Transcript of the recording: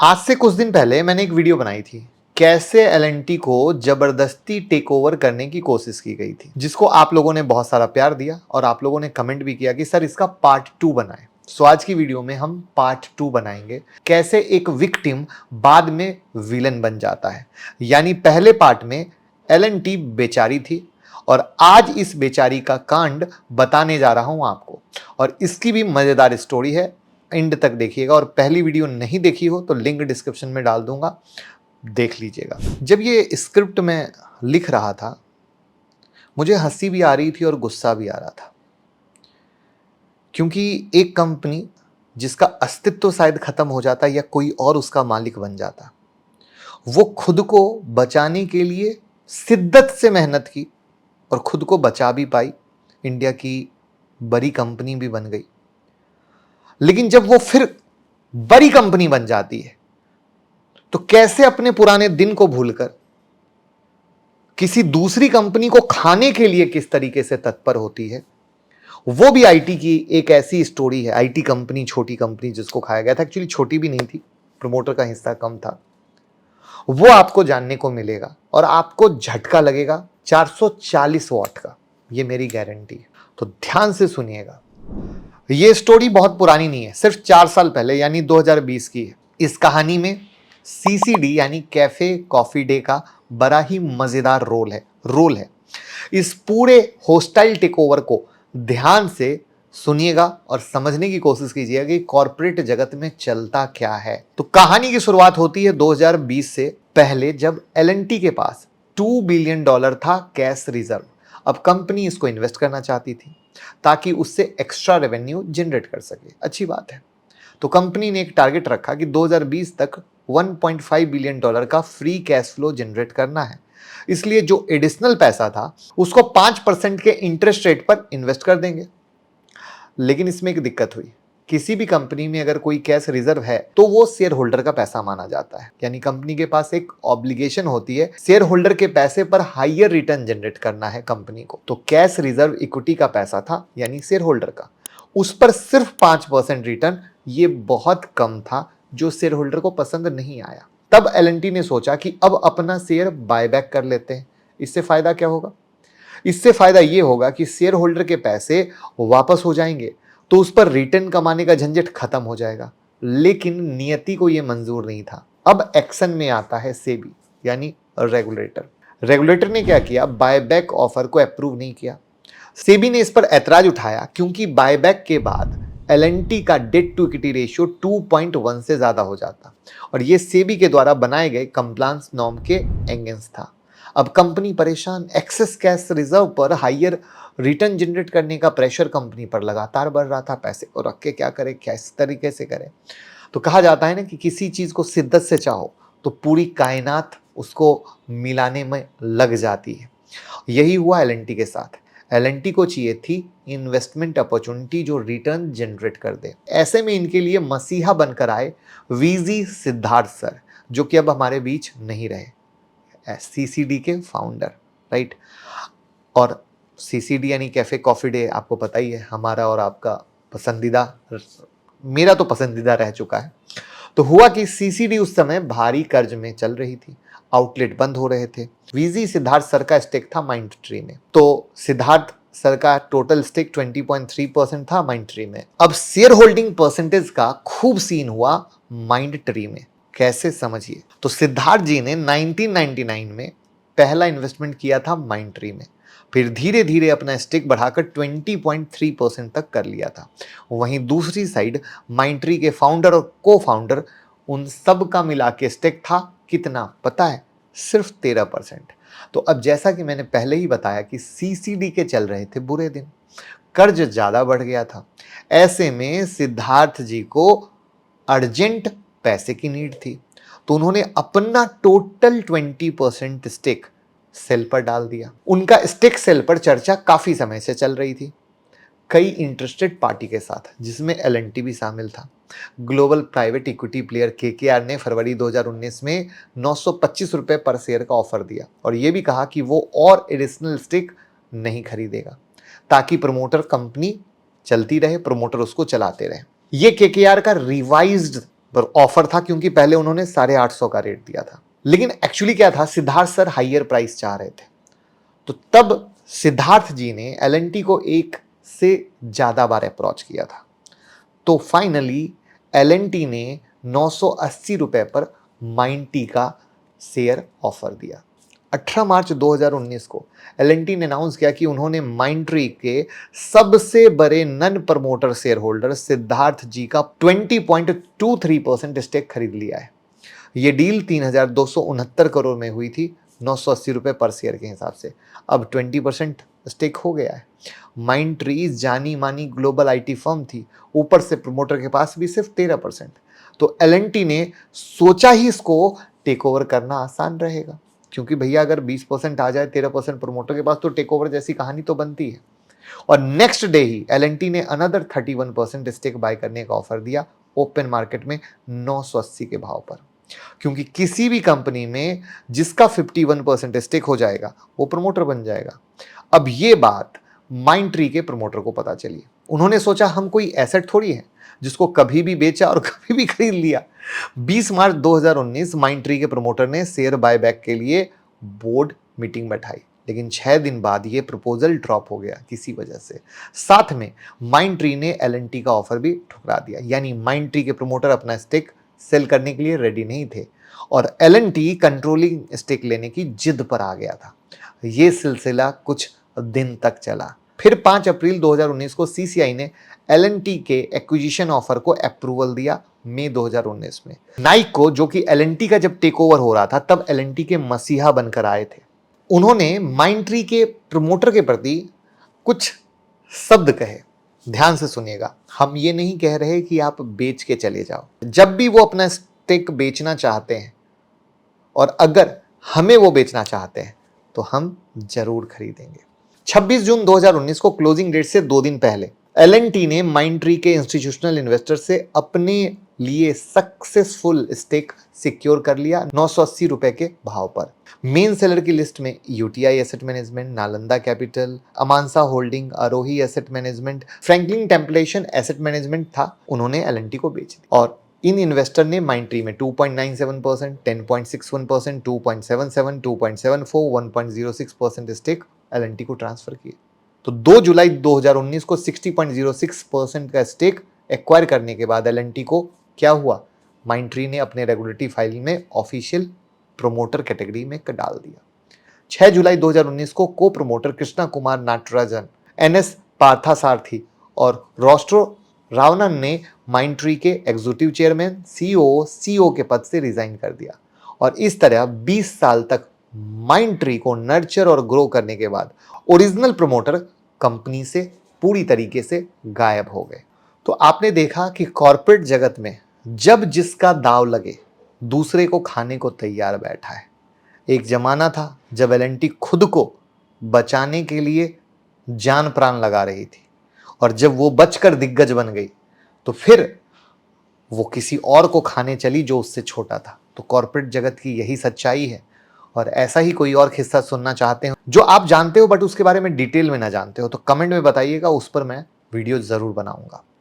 आज से कुछ दिन पहले मैंने एक वीडियो बनाई थी, कैसे एल&टी को जबरदस्ती टेक ओवर करने की कोशिश की गई थी, जिसको आप लोगों ने बहुत सारा प्यार दिया और आप लोगों ने कमेंट भी किया कि सर इसका पार्ट 2 बनाएं। सो आज की वीडियो में हम पार्ट 2 बनाएंगे, कैसे एक विक्टिम बाद में विलन बन जाता है। यानी पहले पार्ट में एल&टी बेचारी थी और आज इस बेचारी का कांड बताने जा रहा हूं आपको, और इसकी भी मजेदार स्टोरी है। एंड तक देखिएगा, और पहली वीडियो नहीं देखी हो तो लिंक डिस्क्रिप्शन में डाल दूंगा, देख लीजिएगा। जब ये स्क्रिप्ट में लिख रहा था मुझे हंसी भी आ रही थी और गुस्सा भी आ रहा था, क्योंकि एक कंपनी जिसका अस्तित्व शायद खत्म हो जाता या कोई और उसका मालिक बन जाता, वो खुद को बचाने के लिए शिद्दत से मेहनत की और खुद को बचा भी पाई, इंडिया की बड़ी कंपनी भी बन गई। लेकिन जब वो फिर बड़ी कंपनी बन जाती है तो कैसे अपने पुराने दिन को भूलकर किसी दूसरी कंपनी को खाने के लिए किस तरीके से तत्पर होती है, वो भी आईटी की एक ऐसी स्टोरी है। आईटी कंपनी, छोटी कंपनी जिसको खाया गया था, एक्चुअली छोटी भी नहीं थी, प्रमोटर का हिस्सा कम था, वो आपको जानने को मिलेगा और आपको झटका लगेगा 440 वॉट का, ये मेरी गारंटी है। तो ध्यान से सुनिएगा। ये स्टोरी बहुत पुरानी नहीं है, सिर्फ 4 साल पहले यानी 2020 की है। इस कहानी में सीसीडी यानी कैफे कॉफी डे का बड़ा ही मजेदार रोल है। इस पूरे होस्टाइल टेकओवर को ध्यान से सुनिएगा और समझने की कोशिश कीजिएगा कि कॉर्पोरेट जगत में चलता क्या है। तो कहानी की शुरुआत होती है 2020 से पहले, जब एल&टी के पास $2 बिलियन था कैश रिजर्व। अब कंपनी इसको इन्वेस्ट करना चाहती थी ताकि उससे एक्स्ट्रा रेवेन्यू जनरेट कर सके। अच्छी बात है। तो कंपनी ने एक टारगेट रखा कि 2020 तक $1.5 बिलियन का फ्री कैश फ्लो जनरेट करना है। इसलिए जो एडिशनल पैसा था उसको 5% के इंटरेस्ट रेट पर इन्वेस्ट कर देंगे। लेकिन इसमें एक दिक्कत हुई, किसी भी कंपनी में अगर कोई कैश रिजर्व है तो वो शेयर होल्डर का पैसा माना जाता है। यानी कंपनी के पास एक ऑब्लिगेशन होती है शेयर होल्डर के पैसे पर हायर रिटर्न जनरेट करना है कंपनी को। तो कैश रिजर्व इक्विटी का पैसा था, यानी शेयर होल्डर का, उस पर सिर्फ 5% रिटर्न, ये बहुत कम था, जो शेयर होल्डर को पसंद नहीं आया। तब एल&टी ने सोचा कि अब अपना शेयर बायबैक कर लेते हैं। इससे फायदा क्या होगा? इससे फायदा यह होगा कि शेयर होल्डर के पैसे वापस हो जाएंगे, तो उस पर रिटर्न कमाने का झंझट खत्म हो जाएगा। लेकिन नियति को यह मंजूर नहीं था। अब एक्शन में आता है सेबी यानी रेगुलेटर ने क्या किया? बायबैक ऑफर को अप्रूव नहीं किया। सेबी ने इस पर ऐतराज उठाया क्योंकि बायबैक के बाद एल&टी का डेट टू इक्विटी रेशियो 2.1 से ज्यादा हो जाता, और यह सेबी के द्वारा बनाए गए कंप्लायंस नॉर्म के अगेंस्ट था। अब कंपनी परेशान, एक्सेस कैश रिजर्व पर हायर रिटर्न जनरेट करने का प्रेशर कंपनी पर लगातार बढ़ रहा था। पैसे को रख के क्या करे, किस तरीके से करे? तो कहा जाता है ना कि किसी चीज को शिद्दत से चाहो तो पूरी कायनात उसको मिलाने में लग जाती है। यही हुआ एल&टी के साथ। एल&टी को चाहिए थी इन्वेस्टमेंट अपॉर्चुनिटी जो रिटर्न जनरेट कर दे। ऐसे में इनके लिए मसीहा बनकर आए वीजी सिद्धार्थ सर, जो कि अब हमारे बीच नहीं रहे, सीसीडी के फाउंडर, राइट। और सीसीडी यानी कैफे कॉफी डे आपको पता ही है, हमारा और आपका पसंदीदा, मेरा तो पसंदीदा रह चुका है। तो हुआ कि सीसीडी उस समय भारी कर्ज में चल रही थी, आउटलेट बंद हो रहे थे। वीजी सिद्धार्थ सर का स्टेक था माइंडट्री में, तो सिद्धार्थ सर का टोटल स्टेक 20.3% था माइंडट्री में। अब शेयर होल्डिंग परसेंटेज का खूब सीन हुआ माइंडट्री में। कैसे, समझिए। तो सिद्धार्थ जी ने 1999 में पहला इन्वेस्टमेंट किया था माइंडट्री में, फिर धीरे धीरे अपना स्टेक बढ़ाकर 20.3% तक कर लिया था। वहीं दूसरी साइड माइंडट्री के फाउंडर और को फाउंडर, उन सब का मिला के स्टेक था कितना पता है? सिर्फ 13%। तो अब जैसा कि मैंने पहले ही बताया कि सीसीडी के चल रहे थे बुरे दिन, कर्ज ज्यादा बढ़ गया था। ऐसे में सिद्धार्थ जी को अर्जेंट पैसे की नीड थी, तो उन्होंने अपना टोटल 20% स्टेक सेल पर डाल दिया। उनका स्टेक सेल पर चर्चा काफी समय से चल रही थी, कई इंटरेस्टेड पार्टी के साथ, जिसमें एल&टी भी शामिल था। Global private equity player KKR ने फरवरी 2019 में 925 रुपए पर शेयर का ऑफर दिया, और यह भी कहा कि वो और एडिशनल स्टेक नहीं खरीदेगा, ताकि प्रमोटर कंपनी चलती रहे, प्रमोटर उसको चलाते रहे। ये केकेआर का रिवाइज्ड पर ऑफर था क्योंकि पहले उन्होंने 850 का रेट दिया था। लेकिन एक्चुअली क्या था, सिद्धार्थ सर हाइयर प्राइस चाह रहे थे। तो तब सिद्धार्थ जी ने एल को एक से ज्यादा बार अप्रोच किया था। तो फाइनली एल ने 980 रुपए पर माइंड का शेयर ऑफर दिया। 18 मार्च 2019 को एल ने अनाउंस किया कि उन्होंने माइंडट्री के सबसे बड़े non promoter share holder Siddharth ji का 20.23% स्टेक खरीद लिया है। यह डील 3,269 करोड़ में हुई थी, 980 रुपए पर शेयर के हिसाब से। अब 20% स्टेक हो गया है। माइंडट्री जानी मानी ग्लोबल आईटी फर्म थी, ऊपर से प्रमोटर के पास भी सिर्फ 13%। तो एल ने सोचा ही इसको टेक ओवर करना आसान रहेगा, क्योंकि भैया अगर 20% आ जाए 13% प्रमोटर के पास, तो टेक ओवर जैसी कहानी तो बनती है। और नेक्स्ट डे ही एल ने अनदर 31% स्टेक बाय करने का ऑफर दिया ओपन मार्केट में 980 के भाव पर। क्योंकि किसी भी कंपनी में जिसका 51% स्टेक हो जाएगा वो प्रमोटर बन जाएगा। अब ये बात माइंडट्री के प्रमोटर को पता चली। उन्होंने सोचा हम कोई एसेट थोड़ी है जिसको कभी भी बेचा और कभी भी खरीद लिया। 20 मार्च 2019 माइंडट्री के प्रमोटर ने शेयर बायबैक के लिए बोर्ड मीटिंग बैठाई, लेकिन 6 दिन बाद ये प्रपोजल ड्रॉप हो गया किसी वजह से। साथ में माइंडट्री ने एल का ऑफर भी ठुकरा दिया, यानी माइंडट्री के प्रमोटर अपना स्टेक सेल करने के लिए रेडी नहीं थे और एल कंट्रोलिंग स्टेक लेने की जिद पर आ गया था। यह सिलसिला कुछ दिन तक चला। फिर 5 अप्रैल 2019 को सीसीआई ने एल के एक्विजिशन ऑफर को अप्रूवल दिया मई 2019 में। नाइक को, जो कि एल का जब टेक ओवर हो रहा था तब एल के मसीहा बनकर आए थे, उन्होंने माइंडट्री के प्रमोटर के प्रति कुछ शब्द कहे। ध्यान से सुनिएगा, हम ये नहीं कह रहे कि आप बेच के चले जाओ। जब भी वो अपना स्टेक बेचना चाहते हैं और अगर हमें वो बेचना चाहते हैं तो हम जरूर खरीदेंगे। 26 जून 2019 को क्लोजिंग डेट से 2 दिन पहले एल ने माइंडट्री के इंस्टीट्यूशनल इन्वेस्टर से अपने लिए सक्सेसफुल स्टेक सिक्योर कर लिया 980 रुपए के भाव पर। मेन सेलर की लिस्ट में UTI asset management, Nalanda capital, Amansa holding, Aarohi asset management, Franklin Templeton asset management था। उन्होंने एल को बेच दिया और इन इन्वेस्टर ने माइंडट्री में 2.97%, 10.61%, 2.77, 2.74, 1.06% स्टेक एल को ट्रांसफर किए। तो 2 जुलाई 2019 को 60.06% का स्टेक एक्वायर करने के बाद एल को क्या हुआ, माइंडट्री ने अपने रेगुलेटरी फाइलिंग में ऑफिशियल प्रमोटर कैटेगरी में डाल दिया। 6 जुलाई 2019 को को प्रमोटर कृष्णा कुमार नाटराजन, एनएस पार्थसारथी और रोस्ट्रो रावणन ने माइंडट्री के एग्जीक्यूटिव चेयरमैन, सीईओ के पद से रिजाइन कर दिया और इस तरह 20 साल तक माइंडट्री को नर्चर और ग्रो करने के बाद ओरिजिनल प्रमोटर कंपनी से पूरी तरीके से गायब हो गए। तो आपने देखा कि कॉर्पोरेट जगत में जब जिसका दाव लगे दूसरे को खाने को तैयार बैठा है। एक जमाना था जब एल खुद को बचाने के लिए जान प्राण लगा रही थी और जब वो बचकर दिग्गज बन गई तो फिर वो किसी और को खाने चली जो उससे छोटा था। तो कॉर्पोरेट जगत की यही सच्चाई है। और ऐसा ही कोई और किस्सा सुनना चाहते हो जो आप जानते हो बट उसके बारे में डिटेल में ना जानते हो तो कमेंट में बताइएगा, उस पर मैं वीडियो जरूर बनाऊंगा।